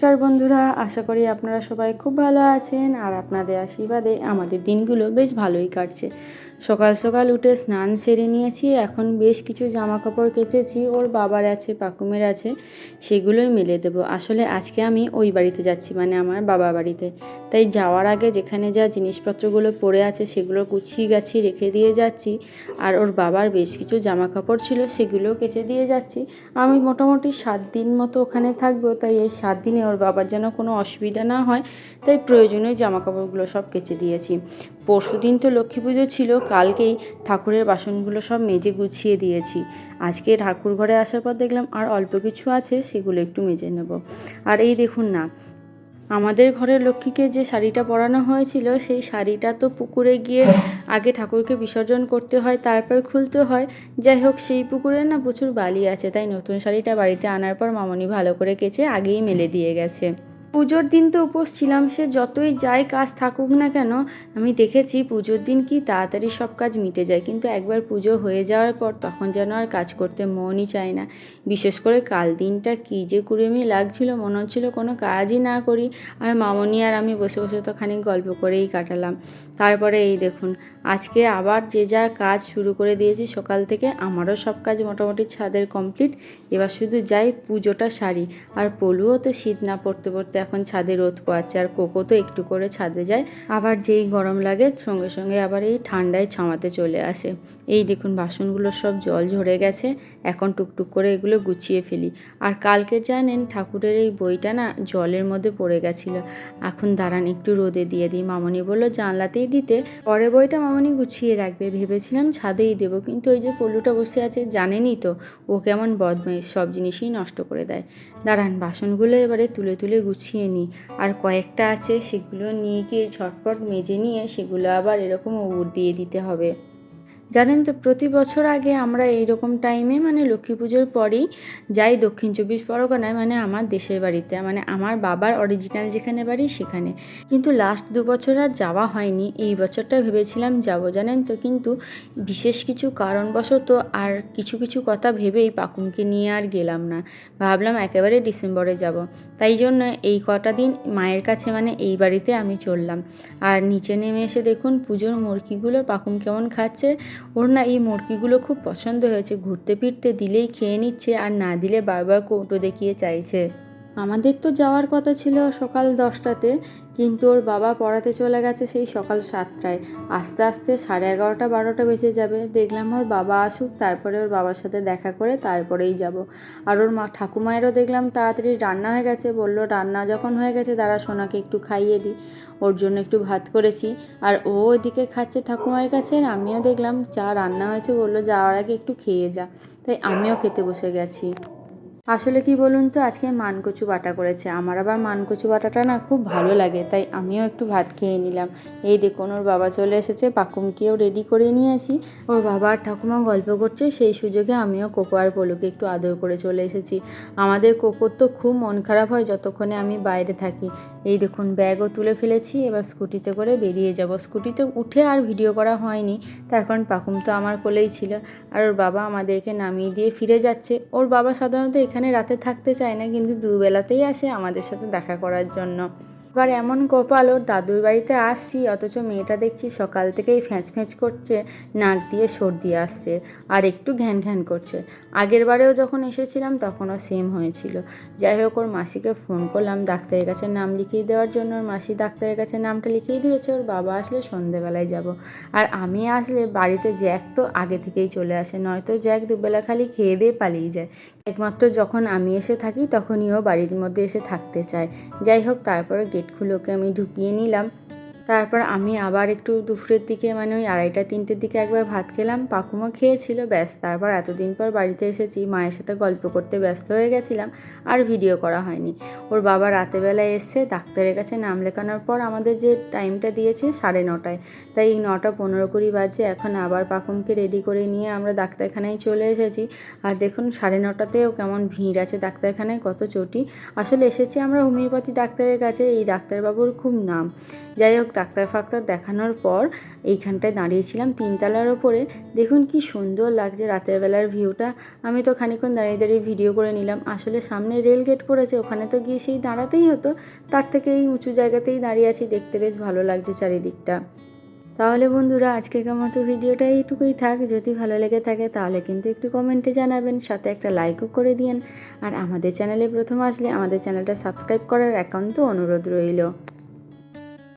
নমস্কার বন্ধুরা, আশা করি আপনারা সবাই খুব ভালো আছেন আর আপনাদের আশীর্বাদে আমাদের দিনগুলো বেশ ভালোই কাটছে। সকাল সকাল উঠে স্নান সেরে নিয়েছি। এখন বেশ কিছু জামা কাপড় কেচেছি, ওর বাবার আছে, পাকুমের আছে, সেগুলোই মেলে দেবো। আসলে আজকে আমি ওই বাড়িতে যাচ্ছি, মানে আমার বাবা বাড়িতে। তাই যাওয়ার আগে যেখানে যা জিনিসপত্রগুলো পড়ে আছে সেগুলো গুছিয়ে গাছিয়ে রেখে দিয়ে যাচ্ছি। আর ওর বাবার বেশ কিছু জামা কাপড় ছিল, সেগুলোও কেচে দিয়ে যাচ্ছি। আমি মোটামুটি 7 দিন মতো ওখানে থাকবো, তাই এই 7 দিনে ওর বাবার যেন কোনো অসুবিধা না হয়, তাই প্রয়োজনীয় জামা কাপড়গুলো সব কেচে দিয়েছি। পরশু দিন তো লক্ষ্মী পুজো ছিল, কালকেই ঠাকুরের বাসনগুলো সব মেজে গুছিয়ে দিয়েছি। আজকে ঠাকুর ঘরে আসার পর দেখলাম আর অল্প কিছু আছে, সেগুলো একটু মেজে নেব। আর এই দেখুন না, আমাদের ঘরের লক্ষ্মীকে যে শাড়িটা পরানো হয়েছিল, সেই শাড়িটা তো পুকুরে গিয়ে আগে ঠাকুরকে বিসর্জন করতে হয়, তারপর খুলতে হয়। যাই হোক, সেই পুকুরে না প্রচুর বালি আছে, তাই নতুন শাড়িটা বাড়িতে আনার পর মামনি ভালো করে কেচে আগেই মেলে দিয়ে গেছে। পুজোর দিন তো উপোস ছিলাম, সে যতই যাই কাজ থাকুক না কেন, আমি দেখেছি পুজোর দিন কি তাড়াতাড়ি সব কাজ মিটে যায়, কিন্তু একবার পুজো হয়ে যাওয়ার পর তখন যেন আর কাজ করতে মনই চায় না। বিশেষ করে কাল দিনটা কী যে কুড়েমি লাগছিল, মনে হচ্ছিল কোনো কাজই না করি। আর মামনি আর আমি বসে বসে তো খানিক গল্প করেই কাটালাম। তারপরে এই দেখুন, আজকে আবার যে যা কাজ শুরু করে দিয়েছি সকাল থেকে। আমারও সব কাজ মোটামুটি ছাদের কমপ্লিট। এবার শুধু যাই পুজোটা সারি। আর পলুও তো শীত না পড়তে পড়তে এখন ছাদে রোদ পোয়াচ্ছে, আর কোকো তো একটু করে ছাদে যায়, আবার যেই গরম লাগে সঙ্গে সঙ্গে আবার এই ঠান্ডায় ছামাতে চলে আসে। এই দেখুন, বাসনগুলো সব জল ঝরে গেছে, এখন টুকটুক করে এগুলো গুছিয়ে ফেলি। আর কালকে জানেন ঠাকুরের এই বইটা না জলের মধ্যে পড়ে গেছিলো। এখন দাঁড়ান একটু রোদে দিয়ে দিই। মামনি বললো জানলাতেই দিতে, পরে বইটা মামনি গুছিয়ে রাখবে। ভেবেছিলাম ছাদেই দেবো, কিন্তু ওই যে পল্লুটা বসে আছে, জানেনই তো ও কেমন বদমাইশ, সব জিনিসই নষ্ট করে দেয়। দাঁড়ান, বাসনগুলো এবারে তুলে তুলে গুছিয়ে নিই। আর কয়েকটা আছে, সেগুলো নিয়ে গিয়ে ঝটপট মেজে নিয়ে সেগুলো আবার এরকম উবুর দিয়ে দিতে হবে। জানেন তো, প্রতি বছর আগে আমরা এইরকম টাইমে, মানে লক্ষ্মী পুজোর পরেই যাই দক্ষিণ 24 পরগনায়, মানে আমার দেশের বাড়িতে, মানে আমার বাবার অরিজিনাল যেখানে বাড়ি সেখানে। কিন্তু লাস্ট 2 বছর আর যাওয়া হয়নি। এই বছরটা ভেবেছিলাম যাব, জানেন তো, কিন্তু বিশেষ কিছু কারণবশত আর কিছু কিছু কথা ভেবেই পাকুমকে নিয়ে আর গেলাম না। ভাবলাম একেবারে ডিসেম্বরে যাব। তাই জন্য এই কটা দিন মায়ের কাছে, মানে এই বাড়িতে আমি চললাম। আর নিচে নেমে এসে দেখুন পুজোর মুরগিগুলো পাকুম কেমন খাচ্ছে। ওর না এই মুরগিগুলো খুব পছন্দ হয়েছে, ঘুরতে ফিরতে দিলেই খেয়ে নিচ্ছে, আর না দিলে বারবার কৌটো দেখিয়ে চাইছে। আমাদের তো যাওয়ার কথা ছিল সকাল 10টাতে, কিন্তু ওর বাবা পড়াতে চলে গেছে সেই সকাল 7টায়। আস্তে আস্তে 11:30 12টা বেজে যাবে। দেখলাম ওর বাবা আসুক, তারপরে ওর বাবার সাথে দেখা করে তারপরেই যাব। আর ওর ঠাকুমায়েরও দেখলাম তাড়াতাড়ি রান্না হয়ে গেছে, বললো রান্না যখন হয়ে গেছে দাঁড়া সোনাকে একটু খাইয়ে দিই। ওর জন্য একটু ভাত করেছি, আর ও ওইদিকে খাচ্ছে ঠাকুমায়ের কাছে। আর আমিও দেখলাম চা রান্না হয়েছে, বললো যাওয়ার আগে একটু খেয়ে যা, তাই আমিও খেতে বসে গেছি। আসলে কি বলুন তো, আজকে মানকচু বাটা করেছে। আমার আবার মানকচু বাটাটা না খুব ভালো লাগে, তাই আমিও একটু ভাত খেয়ে নিলাম। এই দেখুন ওর বাবা চলে এসেছে, পাকুমকেও রেডি করে নিয়েছি। ওর বাবা আর ঠাকুমা গল্প করছে, সেই সুযোগে আমিও কোকো আর পলুকে একটু আদর করে চলে এসেছি। আমাদের কোকোর তো খুব মন খারাপ হয় যতক্ষণে আমি বাইরে থাকি। এই দেখুন ব্যাগও তুলে ফেলেছি, এবার স্কুটিতে করে বেরিয়ে যাব। স্কুটিতে উঠে আর ভিডিও করা হয়নি, তার কারণ পাকুম তো আমার কোলেই ছিল। আর ওর বাবা আমাদেরকে নামিয়ে দিয়ে ফিরে যাচ্ছে। ওর বাবা সাধারণত এখানে রাতে থাকতে চায় না, কিন্তু দুবেলাতেই আসে আমাদের সাথে দেখা করার জন্য। এবার এমন কপাল, ওর দাদুর বাড়িতে আসছি, অথচ মেয়েটা দেখছি সকাল থেকেই ফ্যাঁচ ফ্যাঁচ করছে, নাক দিয়ে সর্দি আসছে, আর একটু ঘ্যান ঘ্যান করছে। আগের বারেও যখন এসেছিলাম তখনও সেম হয়েছিল। যাই হোক, ওর মাসিকে ফোন করলাম ডাক্তারের কাছে নাম লিখিয়ে দেওয়ার জন্য। ওর মাসি ডাক্তারের কাছে নামটা লিখিয়ে দিয়েছে। ওর বাবা আসলে সন্ধেবেলায় যাব। আর আমি আসলে বাড়িতে জ্যাক তো আগে থেকেই চলে আসে, নয়তো জ্যাক দুবেলা খালি খেয়ে দিয়ে পালিয়ে যায়। একমাত্র যখন আমি এসে থাকি তখনই ও বাড়ির মধ্যে এসে থাকতে চায়। যাই হোক, তারপরে গেট খুলে ওকে আমি ঢুকিয়ে নিলাম। তারপর আমি আবার একটু দুপুরের দিকে, মানে ওই 2:30 3টের দিকে একবার ভাত খেলাম। পাকুমও খেয়েছিল, ব্যাস। তারপর এতদিন পর বাড়িতে এসেছি, মায়ের সাথে গল্প করতে ব্যস্ত হয়ে গেছিলাম, আর ভিডিও করা হয়নি। ওর বাবা রাতেবেলায় এসছে ডাক্তারের কাছে নাম লেখানোর পর। আমাদের যে টাইমটা দিয়েছে 9:30, তাই 9:15-20 বাজছে। এখন আবার পাকুমকে রেডি করে নিয়ে আমরা ডাক্তারখানায় চলে এসেছি। আর দেখুন 9:30তেও কেমন ভিড় আছে ডাক্তারখানায়, কত চটি। আসলে এসেছি আমরা হোমিওপ্যাথি ডাক্তারের কাছে, এই ডাক্তারবাবুর খুব নাম। যাই হোক, ডাক্তার ফাক্তার দেখানোর পর এইখানটায় দাঁড়িয়েছিলাম 3 তলার ওপরে। দেখুন কি সুন্দর লাগছে রাতের বেলার ভিউটা। আমি তো খানিকক্ষণ দাঁড়িয়ে দাঁড়িয়ে ভিডিও করে নিলাম। আসলে সামনে রেল গেট পড়েছে, ওখানে তো গিয়ে সেই দাঁড়াতেই হতো, তার থেকে এই উঁচু জায়গাতেই দাঁড়িয়ে আছি, দেখতে বেশ ভালো লাগছে চারিদিকটা। তাহলে বন্ধুরা আজকের মতো ভিডিওটা এইটুকুই থাক। যদি ভালো লেগে থাকে তাহলে কিন্তু একটু কমেন্টে জানাবেন, সাথে একটা লাইকও করে দিন। আর আমাদের চ্যানেলে প্রথম আসলে আমাদের চ্যানেলটা সাবস্ক্রাইব করার একান্ত অনুরোধ রইল।